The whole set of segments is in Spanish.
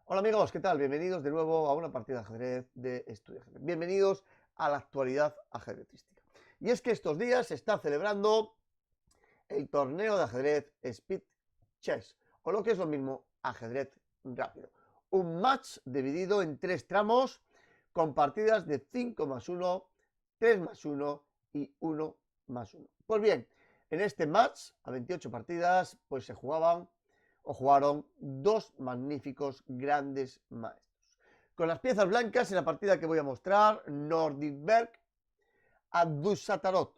Hola amigos, ¿qué tal? Bienvenidos de nuevo a una partida de ajedrez de Estudio Ajedrez. Bienvenidos a la actualidad ajedrecística. Y es que estos días se está celebrando el torneo de ajedrez Speed Chess, o lo que es lo mismo, ajedrez rápido. Un match dividido en 3 tramos con partidas de 5 más 1, 3 más 1 y 1 más 1. Pues bien, en este match, a 28 partidas, pues se jugaban o jugaron dos magníficos grandes maestros. Con las piezas blancas en la partida que voy a mostrar, Nordicberg Abdusattorov,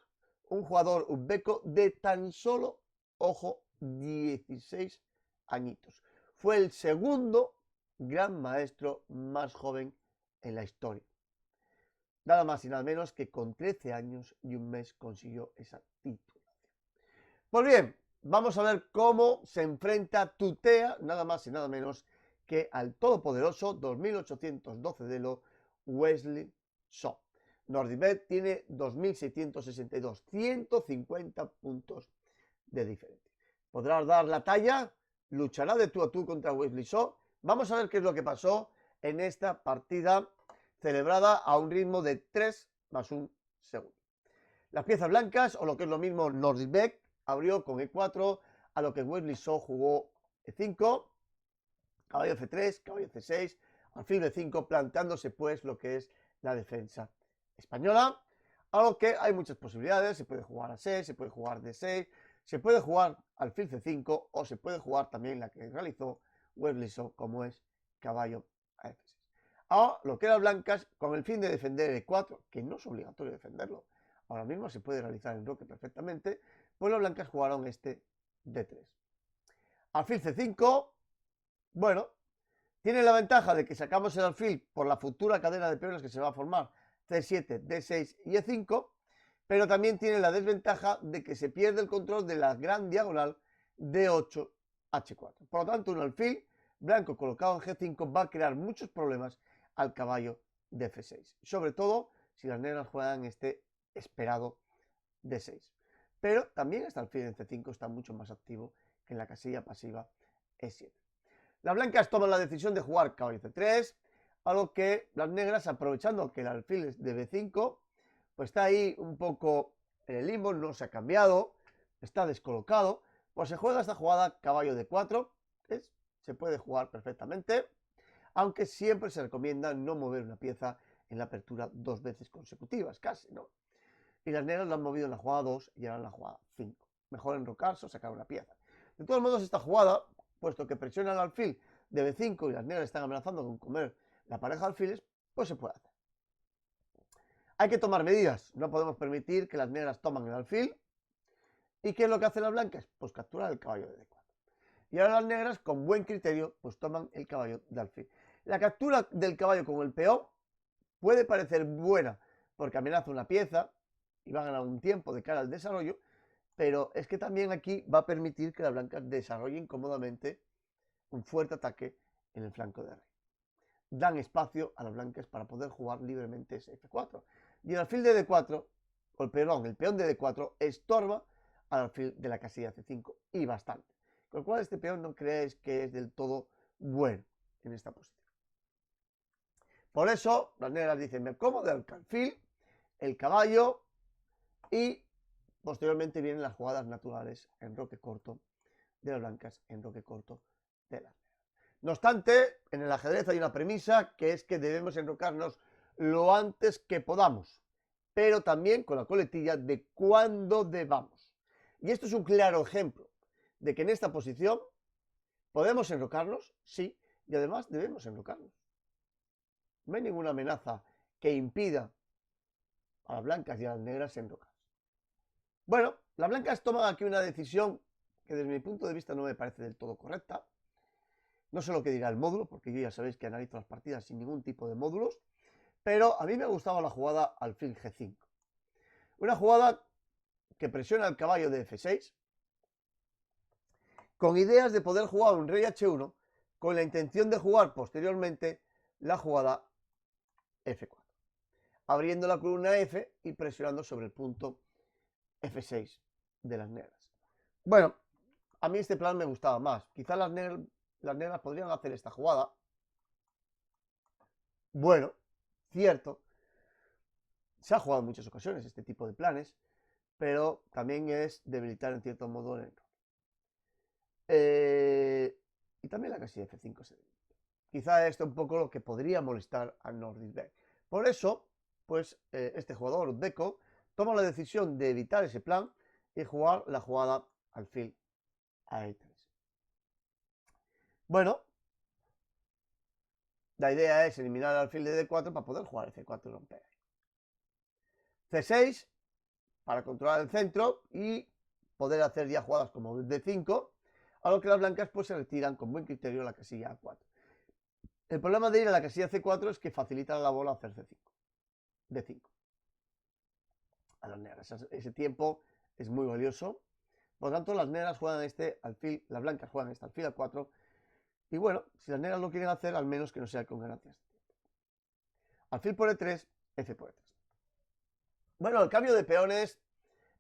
un jugador uzbeco de tan solo, ojo, 16 añitos. Fue el segundo gran maestro más joven en la historia. Nada más y nada menos que con 13 años y un mes consiguió esa titulación. Pues bien, vamos a ver cómo se enfrenta Tutea, nada más y nada menos que al todopoderoso 2812 de Elo, Wesley So. Nordicberg tiene 2662, 150 puntos de diferencia. ¿Podrá dar la talla? ¿Luchará de tú a tú contra Wesley So? Vamos a ver qué es lo que pasó en esta partida celebrada a un ritmo de 3 más 1 segundo. Las piezas blancas, o lo que es lo mismo, Nordicberg abrió con E4, a lo que Wesley So jugó E5, caballo F3, caballo C6, alfil B5, planteándose pues lo que es la defensa española, a lo que hay muchas posibilidades. Se puede jugar A6, se puede jugar D6, se puede jugar alfil C5 o se puede jugar también la que realizó Wesley So, como es caballo a F6. A lo que eran blancas, con el fin de defender E4, que no es obligatorio defenderlo, ahora mismo se puede realizar en roque perfectamente, pues las blancas jugaron este D3. Alfil C5, bueno, tiene la ventaja de que sacamos el alfil por la futura cadena de peones que se va a formar C7, D6 y E5, pero también tiene la desventaja de que se pierde el control de la gran diagonal D8, H4. Por lo tanto, un alfil blanco colocado en G5 va a crear muchos problemas al caballo de F6, sobre todo si las negras juegan este esperado D6. Pero también este alfil en C5 está mucho más activo que en la casilla pasiva E7. Las blancas toman la decisión de jugar caballo C3, algo que las negras, aprovechando que el alfil es de B5, pues está ahí un poco en el limbo, no se ha cambiado, está descolocado, pues se juega esta jugada caballo D4, se puede jugar perfectamente, aunque siempre se recomienda no mover una pieza en la apertura dos veces consecutivas, casi, ¿no? Y las negras la han movido en la jugada 2 y ahora en la jugada 5. Mejor enrocarse o sacar una pieza. De todos modos, esta jugada, puesto que presiona el alfil de B5 y las negras están amenazando con comer la pareja de alfiles, pues se puede hacer. Hay que tomar medidas. No podemos permitir que las negras tomen el alfil. ¿Y qué es lo que hacen las blancas? Pues capturar el caballo de D4. Y ahora las negras, con buen criterio, pues toman el caballo de alfil. La captura del caballo con el peón puede parecer buena porque amenaza una pieza y va a ganar un tiempo de cara al desarrollo, pero es que también aquí va a permitir que las blancas desarrollen cómodamente un fuerte ataque en el flanco de rey. Dan espacio a las blancas para poder jugar libremente ese F4. Y el alfil de D4, o el peón de D4, estorba al alfil de la casilla C5 y bastante. Con lo cual este peón no creéis que es del todo bueno en esta posición. Por eso las negras dicen, me como del alfil, el caballo y posteriormente vienen las jugadas naturales en roque corto de las blancas, en roque corto de las negras. No obstante, en el ajedrez hay una premisa que es que debemos enrocarnos lo antes que podamos, pero también con la coletilla de cuándo debamos. Y esto es un claro ejemplo de que en esta posición podemos enrocarnos, sí, y además debemos enrocarnos. No hay ninguna amenaza que impida a las blancas y a las negras enrocarse. Bueno, las blancas toman aquí una decisión que desde mi punto de vista no me parece del todo correcta. No sé lo que dirá el módulo, porque yo ya sabéis que analizo las partidas sin ningún tipo de módulos, pero a mí me ha gustado la jugada alfil G5. Una jugada que presiona al caballo de F6, con ideas de poder jugar un rey H1, con la intención de jugar posteriormente la jugada F4, abriendo la columna F y presionando sobre el punto F6 de las negras. Bueno, a mí este plan me gustaba más. Quizás las negras podrían hacer esta jugada Bueno, cierto, se ha jugado en muchas ocasiones este tipo de planes, pero también es debilitar en cierto modo el enroque. Y también la casilla F5 se debilita. Quizá esto es un poco lo que podría molestar a Nordisberg. Por eso, pues este jugador uzbeco toma la decisión de evitar ese plan y jugar la jugada alfil a E3. Bueno, la idea es eliminar el alfil de D4 para poder jugar C4 y romper. C6 para controlar el centro y poder hacer ya jugadas como D5, a lo que las blancas pues se retiran con buen criterio la casilla A4. El problema de ir a la casilla C4 es que facilita a la bola hacer C5, D5. A las negras. Ese tiempo es muy valioso. Por lo tanto, las negras juegan este alfil, las blancas juegan este alfil A4. Y bueno, si las negras lo quieren hacer, al menos que no sea con ganancias. Alfil por E3, F por E3. Bueno, el cambio de peones,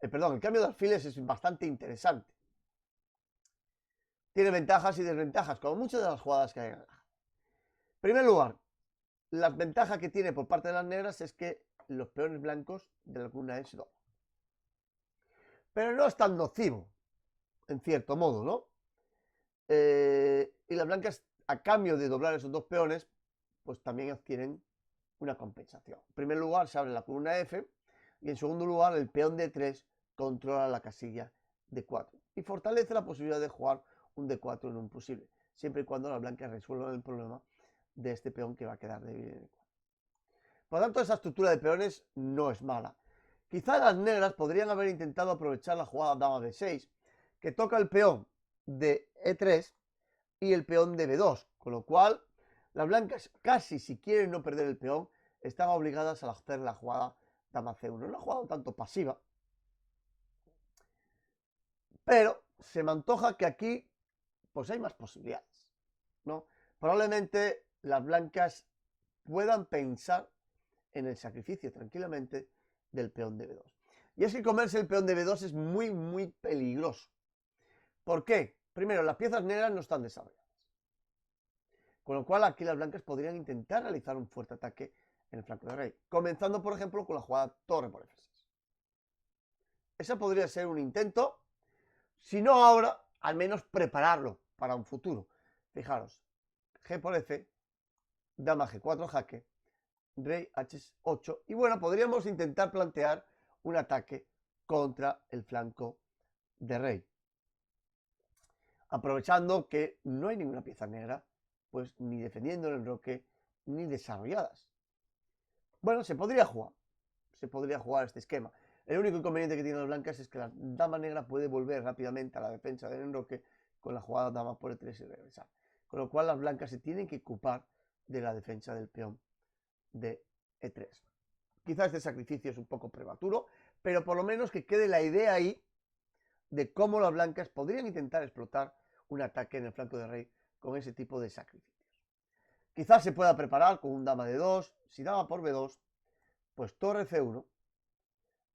el cambio de alfiles es bastante interesante. Tiene ventajas y desventajas, como muchas de las jugadas que hay en el. En primer lugar, la ventaja que tiene por parte de las negras es que los peones blancos de la columna E se doblan. Pero no es tan nocivo, en cierto modo, ¿no? Y las blancas, a cambio de doblar esos dos peones, pues también adquieren una compensación. En primer lugar, se abre la columna F y en segundo lugar, el peón D3 controla la casilla D4 y fortalece la posibilidad de jugar un D4 en un posible, siempre y cuando las blancas resuelvan el problema de este peón que va a quedar débil en E4. Por lo tanto, esa estructura de peones no es mala. Quizá las negras podrían haber intentado aprovechar la jugada dama B6, que toca el peón de E3 y el peón de B2, con lo cual las blancas, casi si quieren no perder el peón, están obligadas a hacer la jugada dama C1. Una jugada un tanto pasiva, pero se me antoja que aquí pues hay más posibilidades, ¿no? Probablemente las blancas puedan pensar en el sacrificio tranquilamente del peón de B2. Y es que comerse el peón de B2 es muy, muy peligroso. ¿Por qué? Primero, las piezas negras no están desarrolladas. Con lo cual aquí las blancas podrían intentar realizar un fuerte ataque en el flanco de rey. Comenzando, por ejemplo, con la jugada torre por F6. Esa podría ser un intento, si no ahora, al menos prepararlo para un futuro. Fijaros, G por F, dama G4 jaque, rey H8. Y bueno, podríamos intentar plantear un ataque contra el flanco de rey. Aprovechando que no hay ninguna pieza negra, pues ni defendiendo el enroque, ni desarrolladas. Bueno, se podría jugar este esquema. El único inconveniente que tienen las blancas es que la dama negra puede volver rápidamente a la defensa del enroque con la jugada dama por E3 y regresar. Con lo cual las blancas se tienen que ocupar de la defensa del peón de E3. Quizás este sacrificio es un poco prematuro, pero por lo menos que quede la idea ahí de cómo las blancas podrían intentar explotar un ataque en el flanco de rey con ese tipo de sacrificios. Quizás se pueda preparar con un dama de 2, si dama por B2, pues torre C1,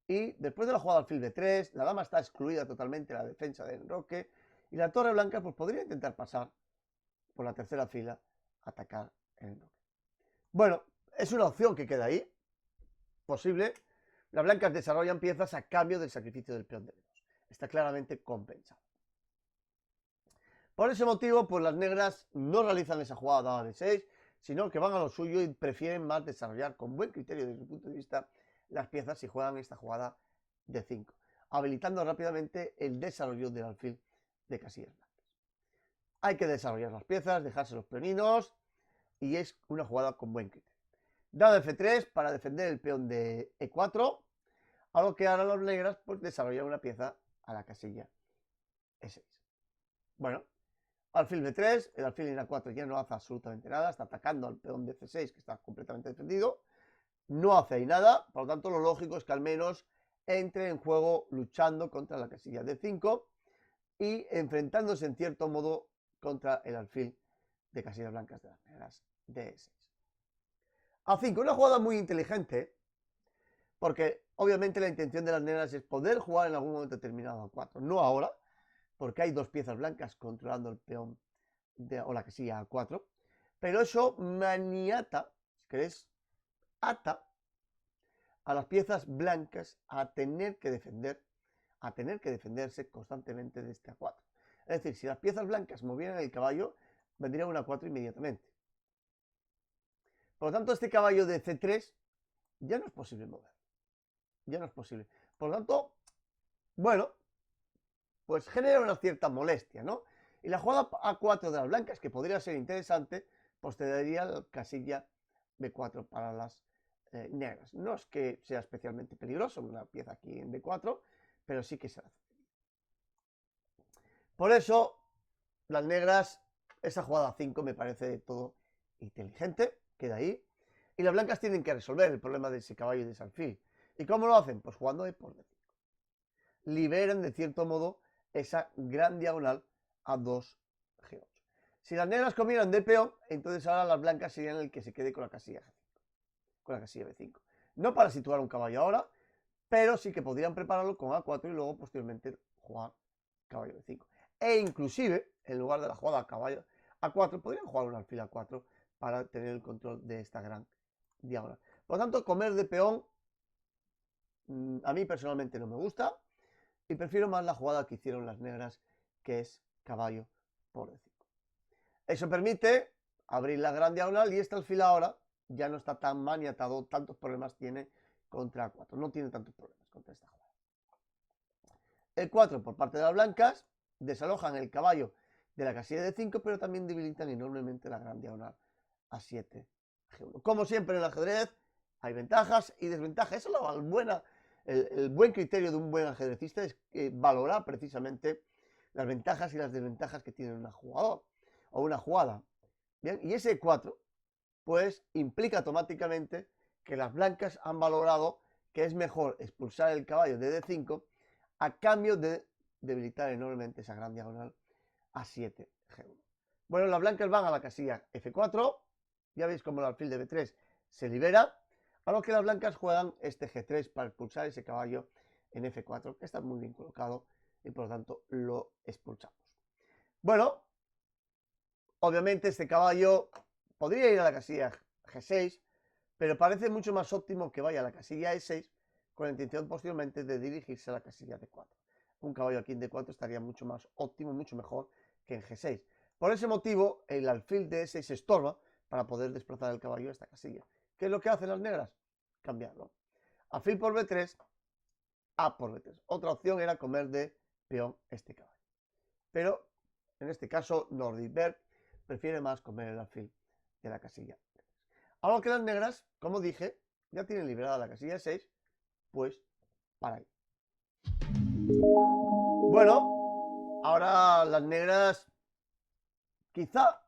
y después de la jugada alfil B3, la dama está excluida totalmente de la defensa del enroque, y la torre blanca pues podría intentar pasar por la tercera fila, atacar el enroque. Bueno, es una opción que queda ahí, posible. Las blancas desarrollan piezas a cambio del sacrificio del peón de B2. Está claramente compensado. Por ese motivo, pues las negras no realizan esa jugada dama de 6, sino que van a lo suyo y prefieren más desarrollar con buen criterio desde su punto de vista las piezas y juegan esta jugada de 5, habilitando rápidamente el desarrollo del alfil de casillas blancas. Hay que desarrollar las piezas, dejarse los peoninos y es una jugada con buen criterio. Dama F3 para defender el peón de E4, a lo que ahora las negras pues desarrollan una pieza a la casilla E6. Bueno, alfil B3, el alfil en A4 ya no hace absolutamente nada, está atacando al peón de C6 que está completamente defendido, no hace ahí nada, por lo tanto lo lógico es que al menos entre en juego luchando contra la casilla D5 y enfrentándose en cierto modo contra el alfil de casillas blancas de las negras D6. A5, una jugada muy inteligente, porque obviamente la intención de las negras es poder jugar en algún momento determinado A4, no ahora, porque hay dos piezas blancas controlando el peón o la casilla A4, pero eso maniata si queréis, ata a las piezas blancas a tener que defenderse constantemente de este A4. Es decir, si las piezas blancas movieran el caballo, vendría un A4 inmediatamente. Por lo tanto, este caballo de C3 ya no es posible mover. Ya no es posible. Por lo tanto, bueno, pues genera una cierta molestia, ¿no? Y la jugada A4 de las blancas, que podría ser interesante, pues te daría la casilla B4 para las negras. No es que sea especialmente peligroso una pieza aquí en B4, pero sí que se hace. Por eso, las negras, esa jugada 5 me parece de todo inteligente, queda ahí. Y las blancas tienen que resolver el problema de ese caballo y de ese alfil. ¿Y cómo lo hacen? Pues jugando E por D5. Liberan de cierto modo esa gran diagonal a 2G8. Si las negras comieran de peón, entonces ahora las blancas serían el que se quede con la casilla G5, con la casilla B5. No para situar un caballo ahora, pero sí que podrían prepararlo con A4 y luego posteriormente jugar caballo B5. E inclusive, en lugar de la jugada caballo A4, podrían jugar un alfil A4 para tener el control de esta gran diagonal. Por lo tanto, comer de peón a mí personalmente no me gusta y prefiero más la jugada que hicieron las negras, que es caballo por D5. Eso permite abrir la gran diagonal y este alfil ahora ya no está tan maniatado, tantos problemas tiene contra A4, no tiene tantos problemas contra esta jugada. El 4 por parte de las blancas desalojan el caballo de la casilla de 5, pero también debilitan enormemente la gran diagonal A7 G1. Como siempre en el ajedrez hay ventajas y desventajas. Eso es el buen criterio de un buen ajedrecista, es valorar precisamente las ventajas y las desventajas que tiene un jugador o una jugada. Bien, y ese 4 pues implica automáticamente que las blancas han valorado que es mejor expulsar el caballo de D5 a cambio de debilitar enormemente esa gran diagonal A7 G1. Bueno, las blancas van a la casilla F4, ya veis cómo el alfil de B3 se libera, a lo que las blancas juegan este G3 para expulsar ese caballo en F4, que está muy bien colocado y por lo tanto lo expulsamos. Bueno, obviamente este caballo podría ir a la casilla G6, pero parece mucho más óptimo que vaya a la casilla E6 con la intención posteriormente de dirigirse a la casilla D4. Un caballo aquí en D4 estaría mucho más óptimo, mucho mejor que en G6. Por ese motivo, el alfil de E6 estorba para poder desplazar el caballo a esta casilla. ¿Qué es lo que hacen las negras? Cambiarlo. Alfil por B3, A por B3. Otra opción era comer de peón este caballo. Pero en este caso, Nordicberg prefiere más comer el alfil de la casilla B3. Ahora que las negras, como dije, ya tienen liberada la casilla 6, pues para ahí. Bueno, ahora las negras, quizá,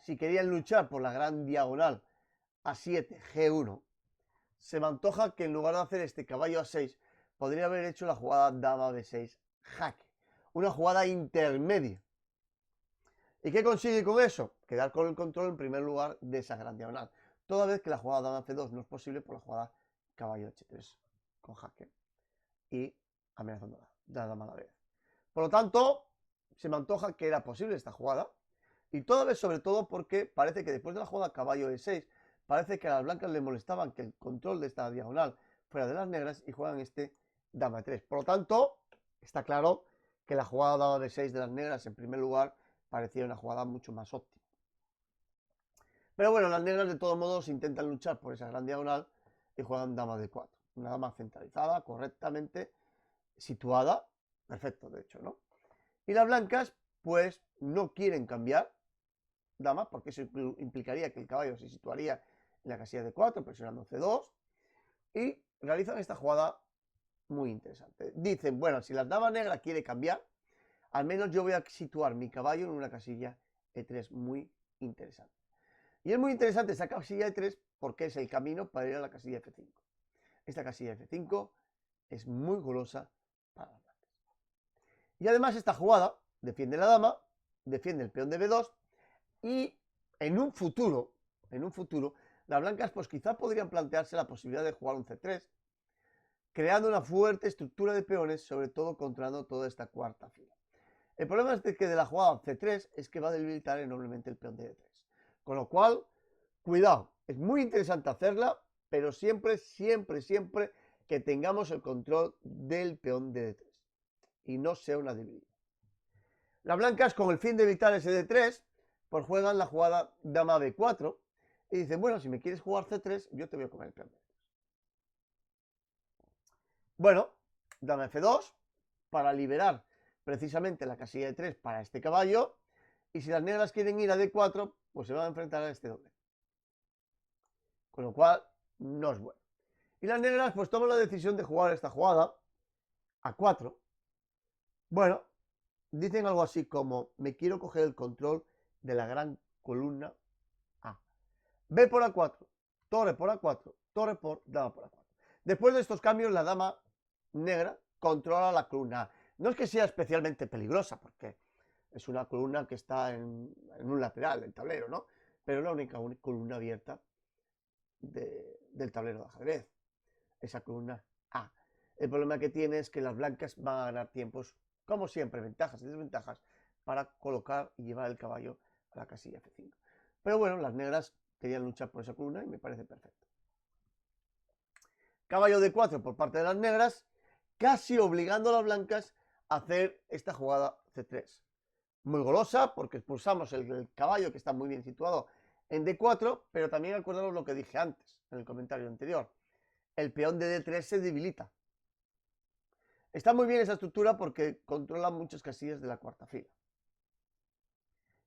si querían luchar por la gran diagonal A7, G1, se me antoja que en lugar de hacer este caballo A6, podría haber hecho la jugada dama B6, jaque. Una jugada intermedia. ¿Y qué consigue con eso? Quedar con el control en primer lugar de esa gran diagonal. Toda vez que la jugada dama C2 no es posible por la jugada caballo H3 con jaque y amenazando la dama a la vez. Por lo tanto, se me antoja que era posible esta jugada y toda vez sobre todo porque parece que después de la jugada caballo E6 parece que a las blancas les molestaban que el control de esta diagonal fuera de las negras y juegan este dama E3. Por lo tanto, está claro que la jugada dama B6 de las negras en primer lugar parecía una jugada mucho más óptima. Pero bueno, las negras de todos modos intentan luchar por esa gran diagonal y juegan dama D4. Una dama centralizada, correctamente situada. Perfecto, de hecho, ¿no? Y las blancas, pues, no quieren cambiar dama, porque eso implicaría que el caballo se situaría en la casilla D4, presionando C2. Y realizan esta jugada muy interesante. Dicen, bueno, si la dama negra quiere cambiar, al menos yo voy a situar mi caballo en una casilla E3 muy interesante. Y es muy interesante esa casilla E3 porque es el camino para ir a la casilla F5. Esta casilla F5 es muy golosa para las blancas. Y además esta jugada defiende la dama, defiende el peón de B2 y en un futuro, las blancas pues quizá podrían plantearse la posibilidad de jugar un C3, creando una fuerte estructura de peones, sobre todo controlando toda esta cuarta fila. El problema es que de la jugada C3 es que va a debilitar enormemente el peón de D3. Con lo cual, Cuidado, es muy interesante hacerla, pero siempre, siempre, siempre que tengamos el control del peón de D3 y no sea una debilidad. Las blancas, con el fin de evitar ese D3, pues juegan la jugada dama B4 y dicen, bueno, si me quieres jugar C3, yo te voy a comer el peón D3. Bueno, dama F2 para liberar precisamente la casilla de 3 para este caballo, y si las negras quieren ir a D4, pues se van a enfrentar a este doble. Con lo cual, no es bueno. Y las negras pues toman la decisión de jugar esta jugada a 4. Bueno, dicen algo así como, me quiero coger el control de la gran columna A. B por A4, torre por A4, torre por dama por A4. Después de estos cambios, la dama negra controla la columna A. No es que sea especialmente peligrosa, porque es una columna que está en un lateral del tablero, ¿no? Pero es la única columna abierta del tablero de ajedrez. Esa columna A. El problema que tiene es que las blancas van a ganar tiempos, como siempre, ventajas y desventajas, para colocar y llevar el caballo a la casilla F5. Pero bueno, las negras querían luchar por esa columna y me parece perfecto. Caballo D4 por parte de las negras, casi obligando a las blancas a hacer esta jugada C3. Muy golosa, porque expulsamos el caballo que está muy bien situado en D4, pero también acordaros lo que dije antes, en el comentario anterior. El peón de D3 se debilita. Está muy bien esa estructura porque controla muchas casillas de la cuarta fila.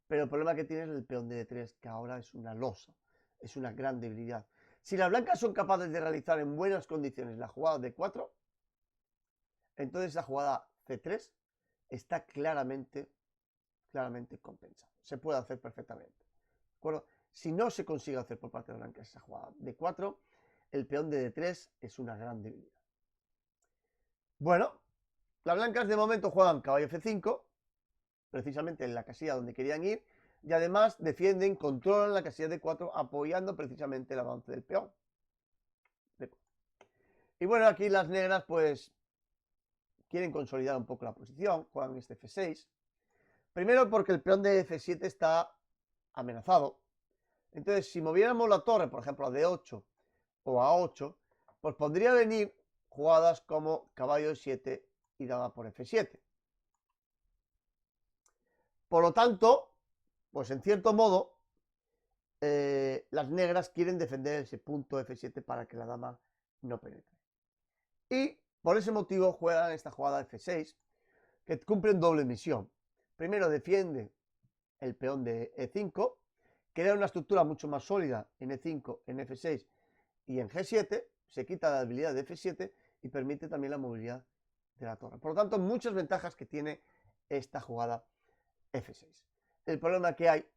Pero el problema que tiene es el peón de D3, que ahora es una losa, es una gran debilidad. Si las blancas son capaces de realizar en buenas condiciones la jugada D4, entonces la jugada C3 está claramente compensada. Se puede hacer perfectamente. ¿De acuerdo? Si no se consigue hacer por parte de las blancas esa jugada D4, el peón de D3 es una gran debilidad. Bueno, las blancas de momento juegan caballo F5, precisamente en la casilla donde querían ir, y además defienden, controlan la casilla D4 apoyando precisamente el avance del peón. Y bueno, aquí las negras pues quieren consolidar un poco la posición, juegan este F6. Primero porque el peón de F7 está amenazado. Entonces, si moviéramos la torre, por ejemplo, a D8 o a 8, pues podría venir jugadas como caballo E7 y dama por F7. Por lo tanto, pues en cierto modo, las negras quieren defender ese punto F7 para que la dama no penetre. Y por ese motivo juegan esta jugada F6, que cumple doble misión. Primero defiende el peón de E5, crea una estructura mucho más sólida en E5, en F6 y en G7, se quita la debilidad de F7 y permite también la movilidad de la torre. Por lo tanto, muchas ventajas que tiene esta jugada F6. El problema que hay,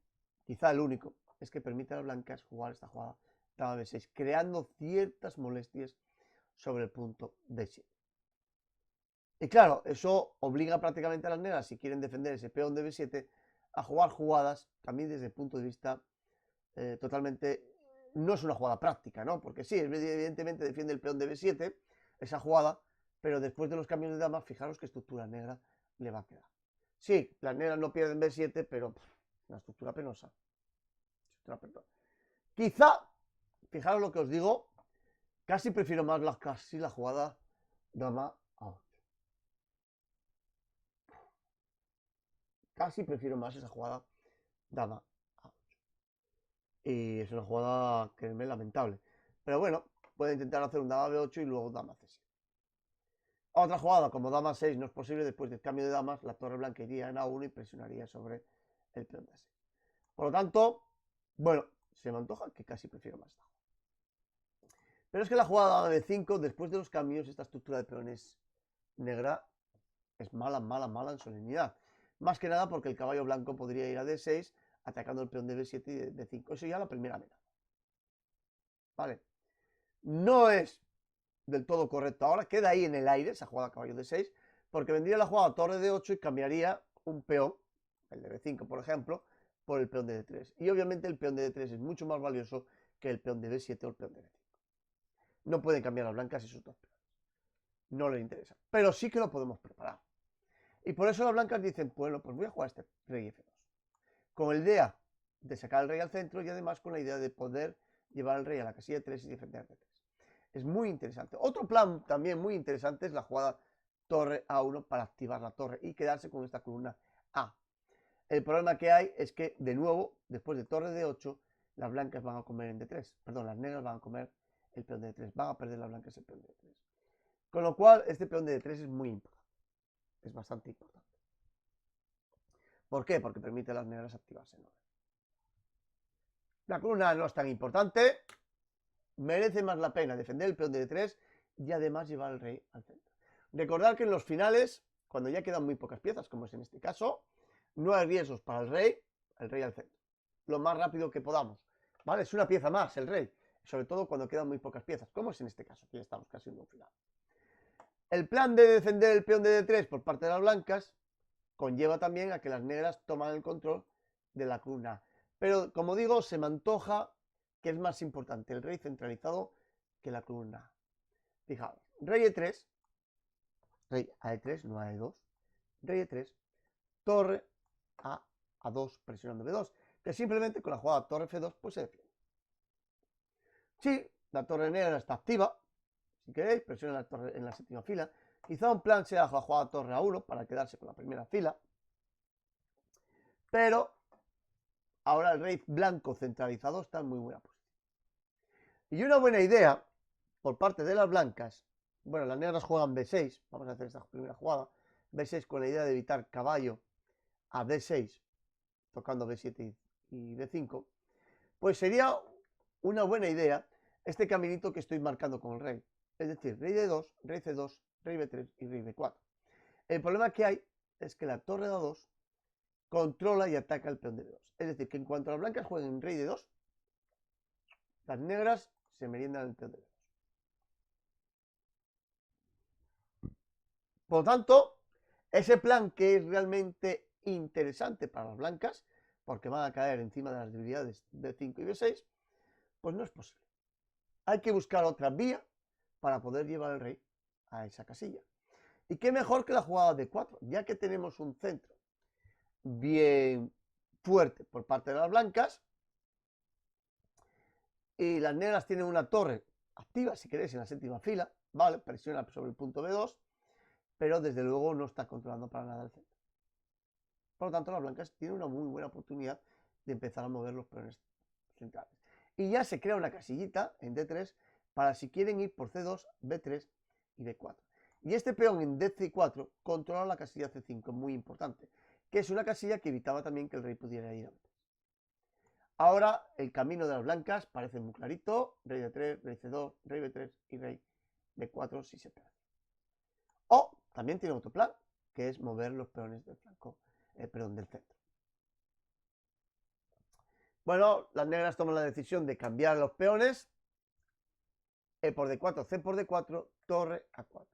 quizá el único, es que permite a las blancas jugar esta jugada dama B6, creando ciertas molestias sobre el punto D7. Y claro, eso obliga prácticamente a las negras, si quieren defender ese peón de B7, a jugar jugadas también desde el punto de vista totalmente... No es una jugada práctica, ¿no? Porque sí, evidentemente defiende el peón de B7, esa jugada, pero después de los cambios de dama, fijaros qué estructura negra le va a quedar. Sí, las negras no pierden B7, pero una estructura penosa. Quizá, fijaros lo que os digo, casi prefiero más la jugada dama a 8. Casi prefiero más esa jugada dama a 8. Y es una jugada que es lamentable. Pero bueno, puede intentar hacer un dama B8 y luego dama C7. Otra jugada como dama 6 no es posible. Después del cambio de damas, la torre blanca iría en A1 y presionaría sobre el peón de 6. Por lo tanto, bueno, se me antoja que casi prefiero más esta jugada. Pero es que la jugada dama B5, después de los cambios, esta estructura de peones negra es mala, mala, mala en solemnidad. Más que nada porque el caballo blanco podría ir a D6 atacando el peón de B7 y de D5. Eso ya la primera amenaza. Vale. No es del todo correcto. Ahora queda ahí en el aire esa jugada caballo D6, porque vendría la jugada torre D8 y cambiaría un peón, el de B5 por ejemplo, por el peón de D3. Y obviamente el peón de D3 es mucho más valioso que el peón de B7 o el peón de B5. No pueden cambiar las blancas esos dos peones. No les interesa. Pero sí que lo podemos preparar. Y por eso las blancas dicen, bueno, pues voy a jugar este rey F2. Con la idea de sacar al rey al centro y además con la idea de poder llevar al rey a la casilla de 3 y defender de 3. Es muy interesante. Otro plan también muy interesante es la jugada torre A1 para activar la torre y quedarse con esta columna A. El problema que hay es que, de nuevo, después de torre de 8, las blancas van a comer en D3. Perdón, las negras van a comer el peón de D3. Van a perder las blancas el peón de D3. Con lo cual, este peón de D3 es muy importante. Es bastante importante. ¿Por qué? Porque permite a las negras activarse. ¿No? La columna no es tan importante. Merece más la pena defender el peón de D3 y además llevar al rey al centro. Recordad que en los finales, cuando ya quedan muy pocas piezas, como es en este caso, no hay riesgos para el rey al centro. Lo más rápido que podamos. ¿Vale? Es una pieza más el rey. Sobre todo cuando quedan muy pocas piezas, como es en este caso, que ya estamos casi en un final. El plan de defender el peón de D3 por parte de las blancas conlleva también a que las negras toman el control de la columna A. Pero, como digo, se me antoja que es más importante el rey centralizado que la columna A. Fijaos, rey E3, rey a E3, no a E2, rey E3, torre a A2 presionando B2, que simplemente con la jugada torre F2 pues se defiende. Sí, la torre negra está activa, si queréis, presiona la torre en la séptima fila. Quizá un plan sea la jugada torre A1 para quedarse con la primera fila, pero ahora el rey blanco centralizado está en muy buena posición. Y una buena idea por parte de las blancas, bueno, las negras juegan B6, vamos a hacer esta primera jugada, B6 con la idea de evitar caballo a D6, tocando B7 y B5, pues sería una buena idea este caminito que estoy marcando con el rey, es decir, rey D2, rey C2, rey B3 y rey B4. El problema que hay es que la torre de A2 controla y ataca el peón de B2, es decir, que en cuanto las blancas jueguen rey D2, las negras se meriendan el peón de B2. Por lo tanto, ese plan que es realmente interesante para las blancas, porque van a caer encima de las debilidades B5 y B6, pues no es posible. Hay que buscar otra vía para poder llevar al rey a esa casilla. Y qué mejor que la jugada de 4, ya que tenemos un centro bien fuerte por parte de las blancas y las negras tienen una torre activa, si queréis, en la séptima fila, vale, presiona sobre el punto B2, pero desde luego no está controlando para nada el centro. Por lo tanto, las blancas tienen una muy buena oportunidad de empezar a mover los peones centrales. Y ya se crea una casillita en D3 para si quieren ir por C2, B3 y B4. Y este peón en DC4 controla la casilla C5, muy importante, que es una casilla que evitaba también que el rey pudiera ir antes. Ahora el camino de las blancas parece muy clarito, rey D3, rey C2, rey B3 y rey B4 si se pierde. O también tiene otro plan, que es mover los peones del flanco, del centro. Bueno, las negras toman la decisión de cambiar los peones. E por D4, C por D4, torre A4.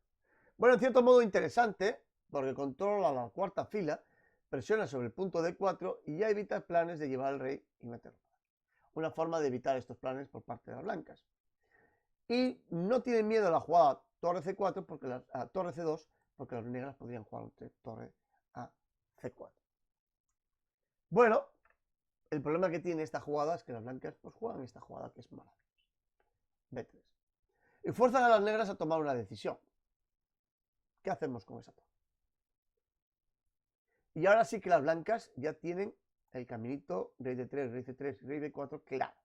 Bueno, en cierto modo interesante, porque controla la cuarta fila, presiona sobre el punto D4 y ya evita planes de llevar al rey y meterlo. Una forma de evitar estos planes por parte de las blancas. Y no tienen miedo a la jugada torre C4, porque torre C2, porque las negras podrían jugar torre a C4. Bueno, el problema que tiene esta jugada es que las blancas pues juegan esta jugada que es maravillosa. B3. Y fuerzan a las negras a tomar una decisión. ¿Qué hacemos con esa torre? Y ahora sí que las blancas ya tienen el caminito rey D3, rey C3 y rey B4 claro.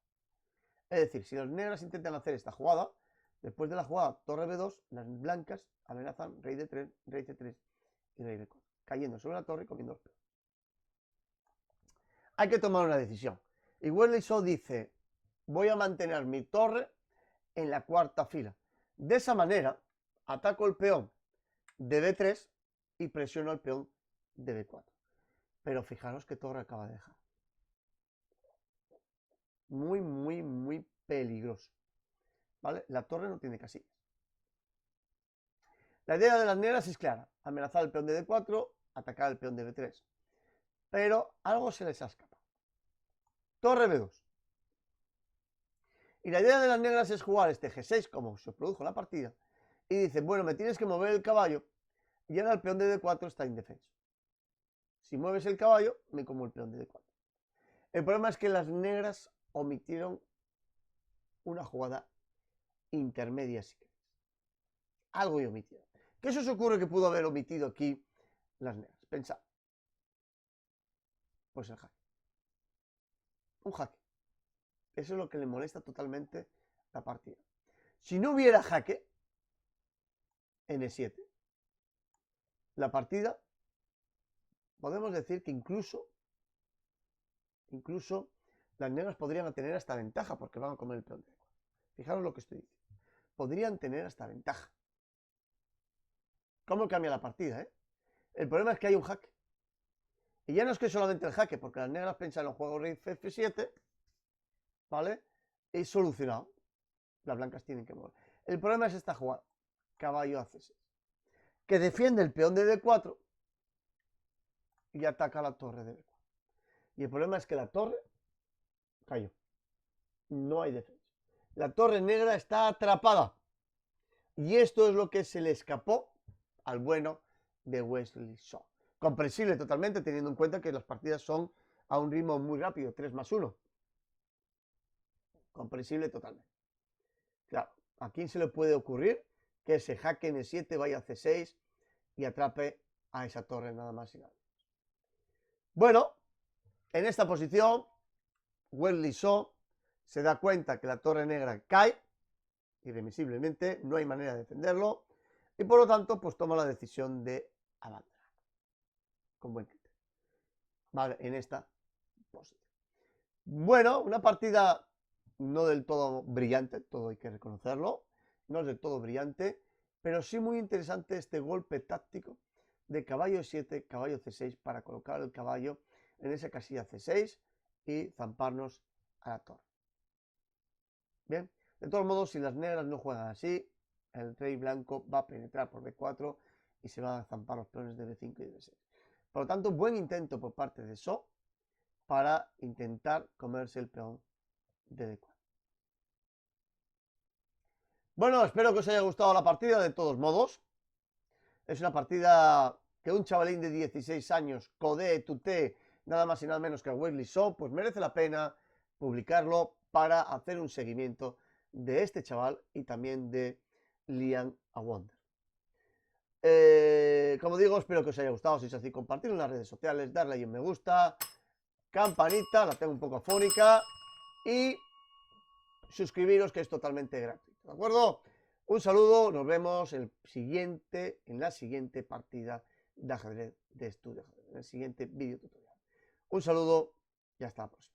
Es decir, si las negras intentan hacer esta jugada, después de la jugada torre B2, las blancas amenazan rey D3, rey C3 y rey B4, cayendo sobre la torre y comiendo los peones. Hay que tomar una decisión. Y Wesley Shaw dice, voy a mantener mi torre en la cuarta fila. De esa manera, ataco el peón de B3 y presiono el peón de B4. Pero fijaros qué torre acaba de dejar. Muy, muy, muy peligroso. ¿Vale? La torre no tiene casillas. La idea de las negras es clara. Amenazar el peón de D4, atacar el peón de B3. Pero algo se les ha escapado. Torre B2. Y la idea de las negras es jugar este G6 como se produjo en la partida. Y dicen, bueno, me tienes que mover el caballo. Y ahora el peón de D4 está indefenso. Si mueves el caballo, me como el peón de D4. El problema es que las negras omitieron una jugada intermedia, si queréis. Algo y omitieron. ¿Qué se os ocurre que pudo haber omitido aquí las negras? Pensad. Pues el jaque. Un jaque. Eso es lo que le molesta totalmente la partida. Si no hubiera jaque en E7, la partida, podemos decir que incluso las negras podrían tener hasta ventaja porque van a comer el peón de D4. Fijaros lo que estoy diciendo. Podrían tener hasta ventaja. ¿Cómo cambia la partida, eh? El problema es que hay un jaque. Y ya no es que solamente el jaque, porque las negras piensan en el juego rey F7, ¿vale? Es solucionado. Las blancas tienen que mover. El problema es esta jugada. Caballo a C6. Que defiende el peón de D4 y ataca la torre de D4. Y el problema es que la torre cayó. No hay defensa. La torre negra está atrapada. Y esto es lo que se le escapó al bueno de Wesley So. Comprensible totalmente, teniendo en cuenta que las partidas son a un ritmo muy rápido, 3+1. Comprensible totalmente. Claro, ¿a quién se le puede ocurrir que ese jaque en E7 vaya a C6 y atrape a esa torre nada más y nada menos? Bueno, en esta posición, Wesley So se da cuenta que la torre negra cae irremisiblemente, no hay manera de defenderlo, y por lo tanto, pues toma la decisión de abandonar. Con buen criterio. Vale, en esta posición. Bueno, una partida no del todo brillante, todo hay que reconocerlo, no es del todo brillante, pero sí muy interesante este golpe táctico de caballo 7, caballo C6 para colocar el caballo en esa casilla C6 y zamparnos a la torre. Bien, de todos modos, si las negras no juegan así, el rey blanco va a penetrar por B4 y se van a zampar los peones de B5 y de B6. Por lo tanto, buen intento por parte de So para intentar comerse el peón de D4. Bueno, espero que os haya gustado la partida de todos modos. Es una partida que un chavalín de 16 años codee, tutee, nada más y nada menos que a Wesley So, pues merece la pena publicarlo para hacer un seguimiento de este chaval y también de Liam Awonder. Como digo, espero que os haya gustado. Si es así, compartirlo en las redes sociales, darle ahí un me gusta, campanita, la tengo un poco afónica, y suscribiros, que es totalmente gratuito, ¿de acuerdo? Un saludo, nos vemos en la siguiente partida de ajedrez de estudio, en el siguiente vídeo tutorial. Un saludo y hasta la próxima.